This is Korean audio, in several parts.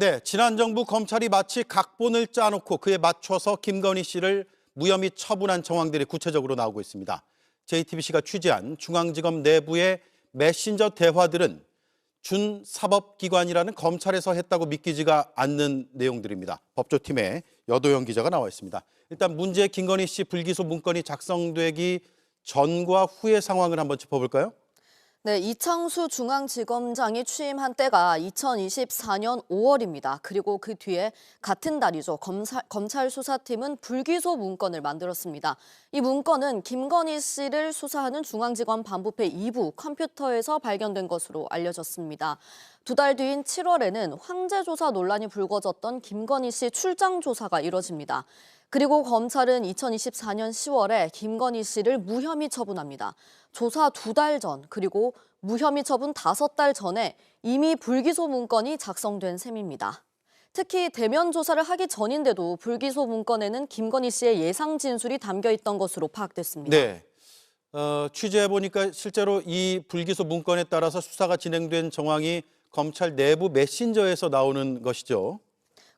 네, 지난 정부 검찰이 마치 각본을 짜놓고 그에 맞춰서 김건희 씨를 무혐의 처분한 정황들이 구체적으로 나오고 있습니다. JTBC가 취재한 중앙지검 내부의 메신저 대화들은 준사법기관이라는 검찰에서 했다고 믿기지가 않는 내용들입니다. 법조팀의 여도영 기자가 나와 있습니다. 일단 문제 김건희 씨 불기소 문건이 작성되기 전과 후의 상황을 한번 짚어볼까요? 네, 이창수 중앙지검장이 취임한 때가 2024년 5월입니다. 그리고 그 뒤에 같은 달이죠. 검찰 수사팀은 불기소 문건을 만들었습니다. 이 문건은 김건희 씨를 수사하는 중앙지검 반부패 2부 컴퓨터에서 발견된 것으로 알려졌습니다. 두 달 뒤인 7월에는 황제 조사 논란이 불거졌던 김건희 씨 출장 조사가 이뤄집니다. 그리고 검찰은 2024년 10월에 김건희 씨를 무혐의 처분합니다. 조사 2달 전, 그리고 무혐의 처분 5달 전에 이미 불기소 문건이 작성된 셈입니다. 특히 대면 조사를 하기 전인데도 불기소 문건에는 김건희 씨의 예상 진술이 담겨 있던 것으로 파악됐습니다. 네. 취재해보니까 실제로 이 불기소 문건에 따라서 수사가 진행된 정황이 검찰 내부 메신저에서 나오는 것이죠.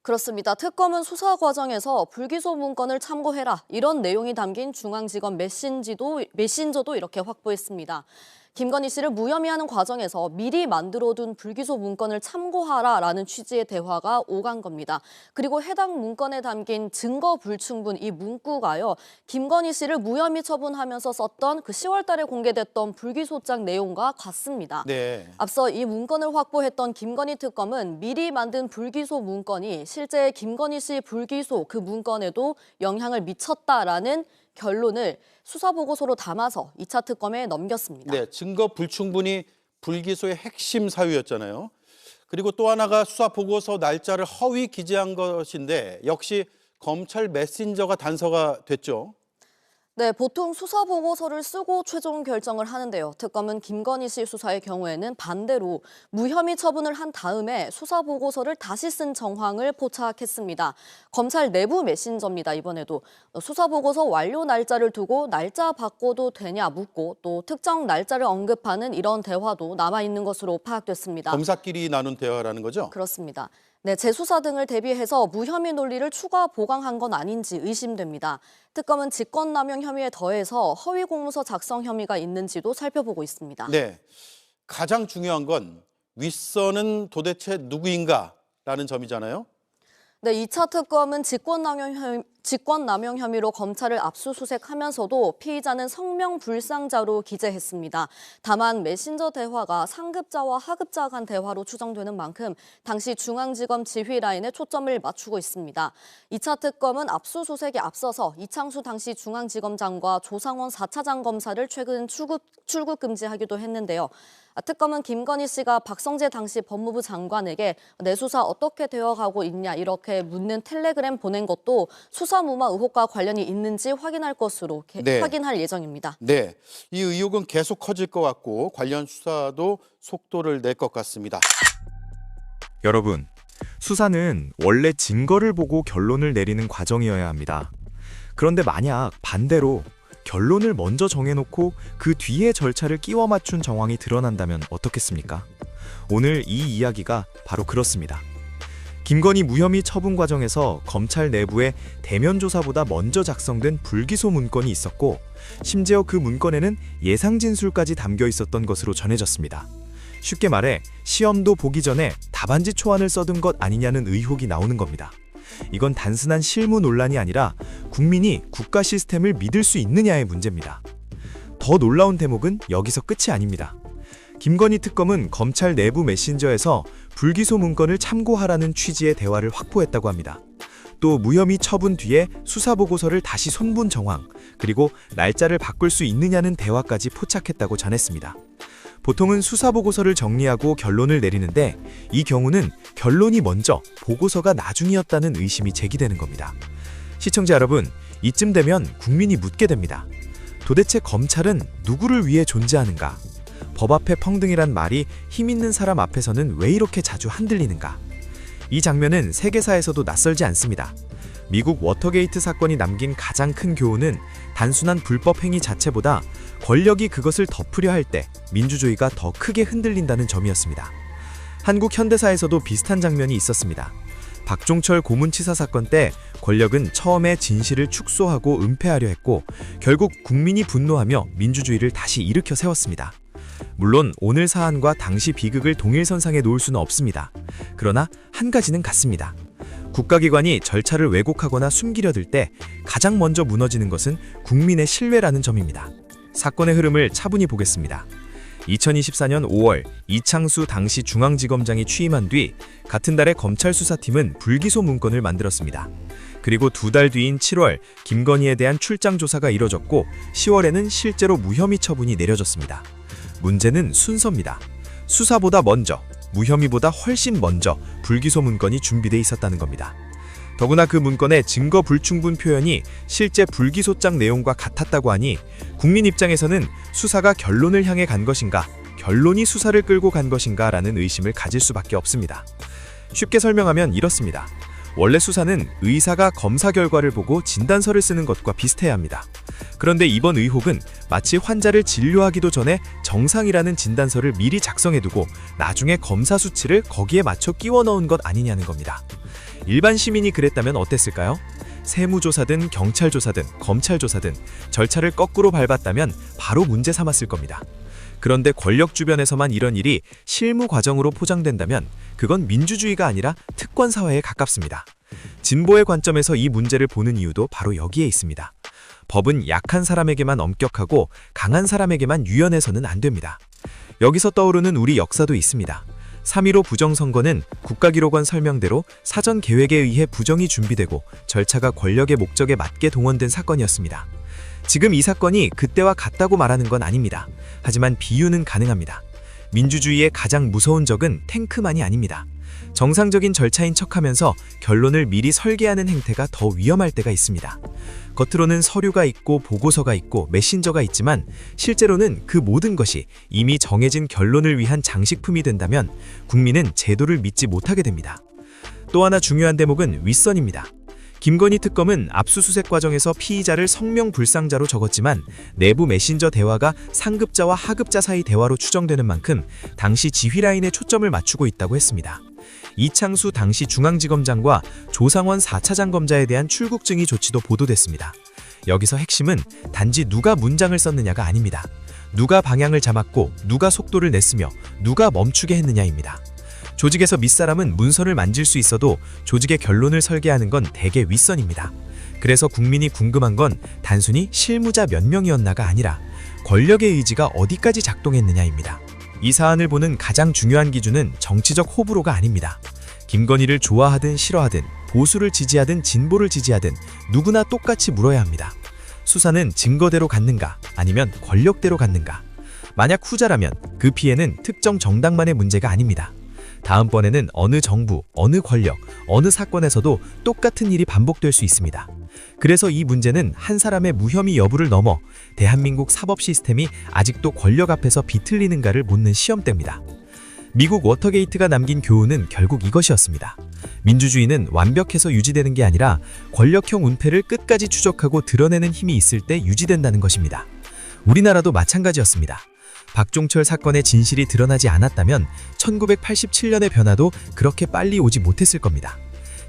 그렇습니다. 특검은 수사 과정에서 불기소 문건을 참고해라 이런 내용이 담긴 중앙지검 메신저도 이렇게 확보했습니다. 김건희 씨를 무혐의하는 과정에서 미리 만들어둔 불기소 문건을 참고하라라는 취지의 대화가 오간 겁니다. 그리고 해당 문건에 담긴 증거 불충분 이 문구가요. 김건희 씨를 무혐의 처분하면서 썼던 그 10월 달에 공개됐던 불기소장 내용과 같습니다. 네. 앞서 이 문건을 확보했던 김건희 특검은 미리 만든 불기소 문건이 실제 김건희 씨 불기소 그 문건에도 영향을 미쳤다라는 결론을 수사보고서로 담아서 2차 특검에 넘겼습니다. 네, 증거 불충분이 불기소의 핵심 사유였잖아요. 그리고 또 하나가 수사보고서 날짜를 허위 기재한 것인데 역시 검찰 메신저가 단서가 됐죠. 네, 보통 수사보고서를 쓰고 최종 결정을 하는데요. 특검은 김건희 씨 수사의 경우에는 반대로 무혐의 처분을 한 다음에 수사보고서를 다시 쓴 정황을 포착했습니다. 검찰 내부 메신저입니다, 이번에도. 수사보고서 완료 날짜를 두고 날짜 바꿔도 되냐 묻고 또 특정 날짜를 언급하는 이런 대화도 남아있는 것으로 파악됐습니다. 검사끼리 나눈 대화라는 거죠? 그렇습니다. 네, 재수사 등을 대비해서 무혐의 논리를 추가 보강한 건 아닌지 의심됩니다. 특검은 직권남용 혐의에 더해서 허위 공문서 작성 혐의가 있는지도 살펴보고 있습니다. 네, 가장 중요한 건 윗선은 도대체 누구인가라는 점이잖아요. 네, 2차 특검은 직권남용 혐의로 검찰을 압수수색하면서도 피의자는 성명불상자로 기재했습니다. 다만 메신저 대화가 상급자와 하급자 간 대화로 추정되는 만큼 당시 중앙지검 지휘 라인에 초점을 맞추고 있습니다. 2차 특검은 압수수색에 앞서서 이창수 당시 중앙지검장과 조상원 4차장 검사를 최근 출국 금지하기도 했는데요. 특검은 김건희 씨가 박성재 당시 법무부 장관에게 내 수사 어떻게 되어가고 있냐 이렇게 묻는 텔레그램 보낸 것도 수사무마 의혹과 관련이 있는지 확인할 것으로 확인할 예정입니다. 네, 이 의혹은 계속 커질 것 같고 관련 수사도 속도를 낼 것 같습니다. 여러분, 수사는 원래 증거를 보고 결론을 내리는 과정이어야 합니다. 그런데 만약 반대로 결론을 먼저 정해놓고 그 뒤에 절차를 끼워 맞춘 정황이 드러난다면 어떻겠습니까? 오늘 이 이야기가 바로 그렇습니다. 김건희 무혐의 처분 과정에서 검찰 내부에 대면 조사보다 먼저 작성된 불기소 문건이 있었고 심지어 그 문건에는 예상 진술까지 담겨 있었던 것으로 전해졌습니다. 쉽게 말해 시험도 보기 전에 답안지 초안을 써둔 것 아니냐는 의혹이 나오는 겁니다. 이건 단순한 실무 논란이 아니라 국민이 국가 시스템을 믿을 수 있느냐의 문제입니다. 더 놀라운 대목은 여기서 끝이 아닙니다. 김건희 특검은 검찰 내부 메신저에서 불기소 문건을 참고하라는 취지의 대화를 확보했다고 합니다. 또 무혐의 처분 뒤에 수사보고서를 다시 손본 정황, 그리고 날짜를 바꿀 수 있느냐는 대화까지 포착했다고 전했습니다. 보통은 수사보고서를 정리하고 결론을 내리는데 이 경우는 결론이 먼저 보고서가 나중이었다는 의심이 제기되는 겁니다. 시청자 여러분, 이쯤 되면 국민이 묻게 됩니다. 도대체 검찰은 누구를 위해 존재하는가? 법 앞에 평등이란 말이 힘 있는 사람 앞에서는 왜 이렇게 자주 흔들리는가? 이 장면은 세계사에서도 낯설지 않습니다. 미국 워터게이트 사건이 남긴 가장 큰 교훈은 단순한 불법 행위 자체보다 권력이 그것을 덮으려 할 때 민주주의가 더 크게 흔들린다는 점이었습니다. 한국 현대사에서도 비슷한 장면이 있었습니다. 박종철 고문치사 사건 때 권력은 처음에 진실을 축소하고 은폐하려 했고 결국 국민이 분노하며 민주주의를 다시 일으켜 세웠습니다. 물론 오늘 사안과 당시 비극을 동일선상에 놓을 수는 없습니다. 그러나 한 가지는 같습니다. 국가기관이 절차를 왜곡하거나 숨기려 들 때 가장 먼저 무너지는 것은 국민의 신뢰라는 점입니다. 사건의 흐름을 차분히 보겠습니다. 2024년 5월 이창수 당시 중앙지검장이 취임한 뒤 같은 달에 검찰 수사팀은 불기소 문건을 만들었습니다. 그리고 2달 뒤인 7월 김건희에 대한 출장 조사가 이뤄졌고 10월에는 실제로 무혐의 처분이 내려졌습니다. 문제는 순서입니다. 수사보다 먼저, 무혐의보다 훨씬 먼저 불기소 문건이 준비돼 있었다는 겁니다. 더구나 그 문건의 증거 불충분 표현이 실제 불기소장 내용과 같았다고 하니 국민 입장에서는 수사가 결론을 향해 간 것인가, 결론이 수사를 끌고 간 것인가 라는 의심을 가질 수밖에 없습니다. 쉽게 설명하면 이렇습니다. 원래 수사는 의사가 검사 결과를 보고 진단서를 쓰는 것과 비슷해야 합니다. 그런데 이번 의혹은 마치 환자를 진료하기도 전에 정상이라는 진단서를 미리 작성해두고 나중에 검사 수치를 거기에 맞춰 끼워 넣은 것 아니냐는 겁니다. 일반 시민이 그랬다면 어땠을까요? 세무조사든 경찰조사든 검찰조사든 절차를 거꾸로 밟았다면 바로 문제 삼았을 겁니다. 그런데 권력 주변에서만 이런 일이 실무 과정으로 포장된다면 그건 민주주의가 아니라 특권 사회에 가깝습니다. 진보의 관점에서 이 문제를 보는 이유도 바로 여기에 있습니다. 법은 약한 사람에게만 엄격하고 강한 사람에게만 유연해서는 안 됩니다. 여기서 떠오르는 우리 역사도 있습니다. 3.15 부정선거는 국가기록원 설명대로 사전 계획에 의해 부정이 준비되고 절차가 권력의 목적에 맞게 동원된 사건이었습니다. 지금 이 사건이 그때와 같다고 말하는 건 아닙니다. 하지만 비유는 가능합니다. 민주주의의 가장 무서운 적은 탱크만이 아닙니다. 정상적인 절차인 척하면서 결론을 미리 설계하는 행태가 더 위험할 때가 있습니다. 겉으로는 서류가 있고 보고서가 있고 메신저가 있지만 실제로는 그 모든 것이 이미 정해진 결론을 위한 장식품이 된다면 국민은 제도를 믿지 못하게 됩니다. 또 하나 중요한 대목은 윗선입니다. 김건희 특검은 압수수색 과정에서 피의자를 성명불상자로 적었지만 내부 메신저 대화가 상급자와 하급자 사이 대화로 추정되는 만큼 당시 지휘 라인에 초점을 맞추고 있다고 했습니다. 이창수 당시 중앙지검장과 조상원 4차장 검사에 대한 출국 증의 조치도 보도됐습니다. 여기서 핵심은 단지 누가 문장을 썼느냐가 아닙니다. 누가 방향을 잡았고 누가 속도를 냈으며 누가 멈추게 했느냐입니다. 조직에서 밑사람은 문서를 만질 수 있어도 조직의 결론을 설계하는 건 대개 윗선입니다. 그래서 국민이 궁금한 건 단순히 실무자 몇 명이었나가 아니라 권력의 의지가 어디까지 작동했느냐입니다. 이 사안을 보는 가장 중요한 기준은 정치적 호불호가 아닙니다. 김건희를 좋아하든 싫어하든 보수를 지지하든 진보를 지지하든 누구나 똑같이 물어야 합니다. 수사는 증거대로 갔는가 아니면 권력대로 갔는가? 만약 후자라면 그 피해는 특정 정당만의 문제가 아닙니다. 다음번에는 어느 정부, 어느 권력, 어느 사건에서도 똑같은 일이 반복될 수 있습니다. 그래서 이 문제는 한 사람의 무혐의 여부를 넘어 대한민국 사법 시스템이 아직도 권력 앞에서 비틀리는가를 묻는 시험대입니다. 미국 워터게이트가 남긴 교훈은 결국 이것이었습니다. 민주주의는 완벽해서 유지되는 게 아니라 권력형 운패를 끝까지 추적하고 드러내는 힘이 있을 때 유지된다는 것입니다. 우리나라도 마찬가지였습니다. 박종철 사건의 진실이 드러나지 않았다면 1987년의 변화도 그렇게 빨리 오지 못했을 겁니다.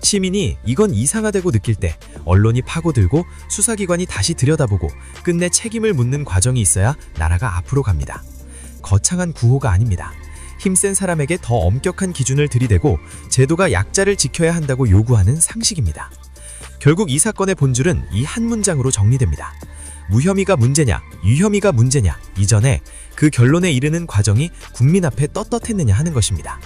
시민이 이건 이상하다고 느낄 때 언론이 파고들고 수사기관이 다시 들여다보고 끝내 책임을 묻는 과정이 있어야 나라가 앞으로 갑니다. 거창한 구호가 아닙니다. 힘센 사람에게 더 엄격한 기준을 들이대고 제도가 약자를 지켜야 한다고 요구하는 상식입니다. 결국 이 사건의 본질은 이 한 문장으로 정리됩니다. 무혐의가 문제냐, 유혐의가 문제냐 이전에 그 결론에 이르는 과정이 국민 앞에 떳떳했느냐 하는 것입니다.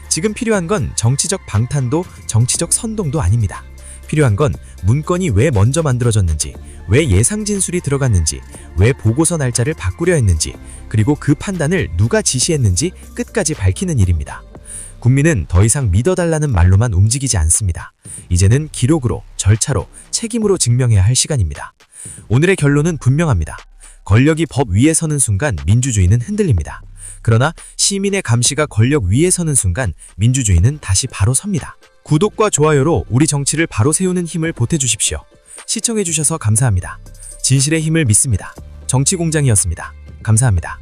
지금 필요한 건 정치적 방탄도 정치적 선동도 아닙니다. 필요한 건 문건이 왜 먼저 만들어졌는지, 왜 예상 진술이 들어갔는지, 왜 보고서 날짜를 바꾸려 했는지, 그리고 그 판단을 누가 지시했는지 끝까지 밝히는 일입니다. 국민은 더 이상 믿어달라는 말로만 움직이지 않습니다. 이제는 기록으로, 절차로, 책임으로 증명해야 할 시간입니다. 오늘의 결론은 분명합니다. 권력이 법 위에 서는 순간 민주주의는 흔들립니다. 그러나 시민의 감시가 권력 위에 서는 순간 민주주의는 다시 바로 섭니다. 구독과 좋아요로 우리 정치를 바로 세우는 힘을 보태주십시오. 시청해주셔서 감사합니다. 진실의 힘을 믿습니다. 정치공장이었습니다. 감사합니다.